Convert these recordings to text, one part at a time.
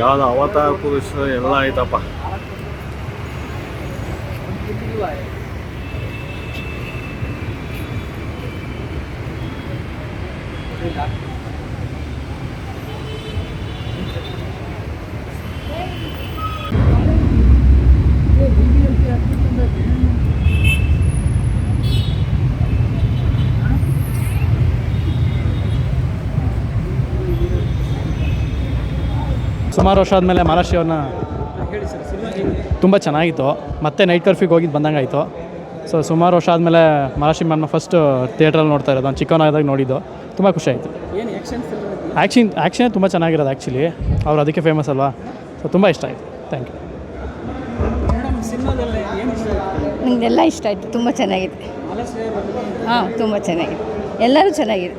ಯಾವ್ದು ಅವತಾರ ಪುರುಷ ಎಲ್ಲ ಆಯ್ತಪ್ಪ. ಸುಮಾರು ವರ್ಷ ಆದಮೇಲೆ ಮಹಾರಾಷ್ಟ್ರ ಅವ್ರನ್ನ ತುಂಬ ಚೆನ್ನಾಗಿತ್ತು. ಮತ್ತೆ ನೈಟ್ ಕರ್ಫ್ಯೂಗೆ ಹೋಗಿದ್ದು ಬಂದಂಗೆ ಆಯಿತು. ಸೊ ಸುಮಾರು ವರ್ಷ ಆದಮೇಲೆ ಮಹಾರಾಷ್ಟ್ರ ಮ್ಯಾಮ್ನ ಫಸ್ಟ್ ಥಿಯೇಟ್ರಲ್ಲಿ ನೋಡ್ತಾ ಇರೋದು. ನಾನು ಚಿಕ್ಕವನಾದಾಗ ನೋಡಿದ್ದು, ತುಂಬ ಖುಷಿ ಆಯಿತು. ಆ್ಯಕ್ಷನ್ ತುಂಬ ಚೆನ್ನಾಗಿರೋದು ಆ್ಯಕ್ಚುಲಿ. ಅವ್ರು ಅದಕ್ಕೆ ಫೇಮಸ್ ಅಲ್ವಾ, ಸೊ ತುಂಬ ಇಷ್ಟ ಆಯಿತು. Thank you. ನಿಮಗೆಲ್ಲ ಇಷ್ಟ ಆಯಿತು, ತುಂಬ ಚೆನ್ನಾಗಿದೆ. ಹಾಂ, ತುಂಬ ಚೆನ್ನಾಗಿದೆ, ಎಲ್ಲರೂ ಚೆನ್ನಾಗಿದೆ.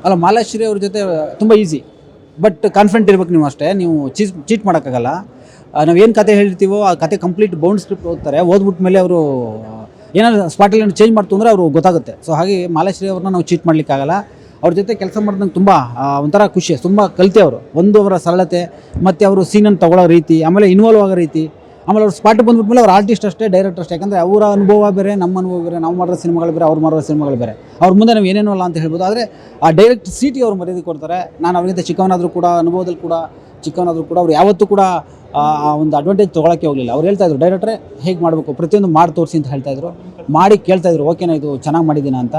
ಅಲ್ಲ, ಮಾಲಾಶ್ರೀ ಅವ್ರ ಜೊತೆ ತುಂಬ ಈಸಿ, ಬಟ್ ಕಾನ್ಫಿಡೆಂಟ್ ಇರ್ಬೇಕು ನೀವು ಅಷ್ಟೇ. ನೀವು ಚೀಟ್ ಮಾಡೋಕ್ಕಾಗಲ್ಲ. ನಾವು ಏನು ಕತೆ ಹೇಳ್ತೀವೋ ಆ ಕತೆ ಕಂಪ್ಲೀಟ್ ಬೌಂಡ್ ಸ್ಕ್ರಿಪ್ಟ್ ಓದ್ತಾರೆ. ಓದ್ಬಿಟ್ಟ ಮೇಲೆ ಅವರು ಏನಾದ್ರು ಸ್ಪಾಟಲ್ಲಿ ಚೇಂಜ್ ಮಾಡ್ತು ಅಂದರೆ ಅವರು ಗೊತ್ತಾಗುತ್ತೆ. ಸೊ ಹಾಗೆ ಮಾಲಾಶ್ರೀ ಅವ್ರನ್ನ ನಾವು ಚೀಟ್ ಮಾಡಲಿಕ್ಕಾಗಲ್ಲ. ಅವ್ರ ಜೊತೆ ಕೆಲಸ ಮಾಡಿದಂಗೆ ತುಂಬ ಒಂಥರ ಖುಷಿ, ತುಂಬ ಕಲಿತೆ ಅವರು. ಒಂದು ಅವರ ಸರಳತೆ ಮತ್ತು ಅವರು ಸೀನನ್ನು ತೊಗೊಳ್ಳೋ ರೀತಿ, ಆಮೇಲೆ ಇನ್ವಾಲ್ವ್ ಆಗೋ ರೀತಿ, ಆಮೇಲೆ ಅವ್ರು ಸ್ಪಾಟಿಗೆ ಬಂದ್ಬಿಟ್ಮೇಲೆ ಅವ್ರು ಆರ್ಟಿಸ್ಟ್ ಅಷ್ಟೇ, ಡೈರೆಕ್ಟರ್ ಅಷ್ಟೇ. ಯಾಕಂದರೆ ಅವರ ಅನುಭವ ಬೇರೆ, ನಮ್ಮ ಅನುಭವ ಬೇರೆ. ನಾವು ಮಾಡೋ ಸಿನಿಮಾಗಳು ಬೇರೆ, ಅವ್ರು ಮಾಡೋ ಸಿನಿಮಾಗಳು ಬೇರೆ. ಅವ್ರ ಮುಂದೆ ನಾವು ಏನೇನೋ ಅಲ್ಲ ಅಂತ ಹೇಳ್ಬೋದು. ಆದರೆ ಆ ಡೈರೆಕ್ಟ್ ಸೀಟಿಗೆ ಅವ್ರು ಮರ್ಯಾದೆ ಕೊಡ್ತಾರೆ. ನಾನು ಅವ್ರಿಗಿಂತ ಚಿಕ್ಕವನಾದರೂ ಕೂಡ, ಅನುಭವದಲ್ಲಿ ಕೂಡ ಚಿಕ್ಕವನಾದರೂ ಕೂಡ, ಅವ್ರು ಯಾವತ್ತೂ ಕೂಡ ಆ ಒಂದು ಅಡ್ವಾಂಟೇಜ್ ತೊಗೊಳಕ್ಕೆ ಹೋಗಲಿಲ್ಲ. ಅವ್ರು ಹೇಳ್ತಾಯಿದ್ರು, ಡೈರೆಕ್ಟ್ರೇ ಹೇಗೆ ಮಾಡಬೇಕು, ಪ್ರತಿಯೊಂದು ಮಾಡಿ ತೋರಿಸಿ ಅಂತ ಹೇಳ್ತಾಯಿದ್ರು. ಮಾಡಿ ಕೇಳ್ತಾಯಿದ್ರು, ಓಕೆನಾ ಇದು ಚೆನ್ನಾಗಿ ಮಾಡಿದ್ದೀನ ಅಂತ.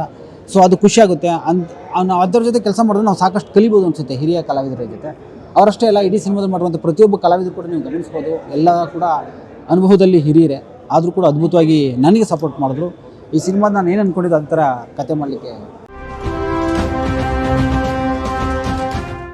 ಸೊ ಅದು ಖುಷಿಯಾಗುತ್ತೆ. ಅದ್ರ ಜೊತೆ ಕೆಲಸ ಮಾಡಿದ್ರೆ ನಾವು ಸಾಕಷ್ಟು ಕಲಿಬೋದು ಅನಿಸುತ್ತೆ ಹಿರಿಯ ಕಲಾವಿದರ ಜೊತೆ. ಅವರಷ್ಟೇ ಅಲ್ಲ, ಇಡೀ ಸಿನಿಮಾದಲ್ಲಿ ಮಾಡುವಂಥ ಪ್ರತಿಯೊಬ್ಬ ಕಲಾವಿದರು ಕೂಡ ನೀವು ಗಮನಿಸ್ಬೋದು. ಎಲ್ಲ ಕೂಡ ಅನುಭವದಲ್ಲಿ ಹಿರಿಯರೇ, ಆದರೂ ಕೂಡ ಅದ್ಭುತವಾಗಿ ನನಗೆ ಸಪೋರ್ಟ್ ಮಾಡಿದ್ರು. ಈ ಸಿನಿಮಾದ ನಾನು ಏನು ಅಂದ್ಕೊಂಡಿದ್ದು ಅದರ ಕತೆ ಮಾಡಲಿಕ್ಕೆ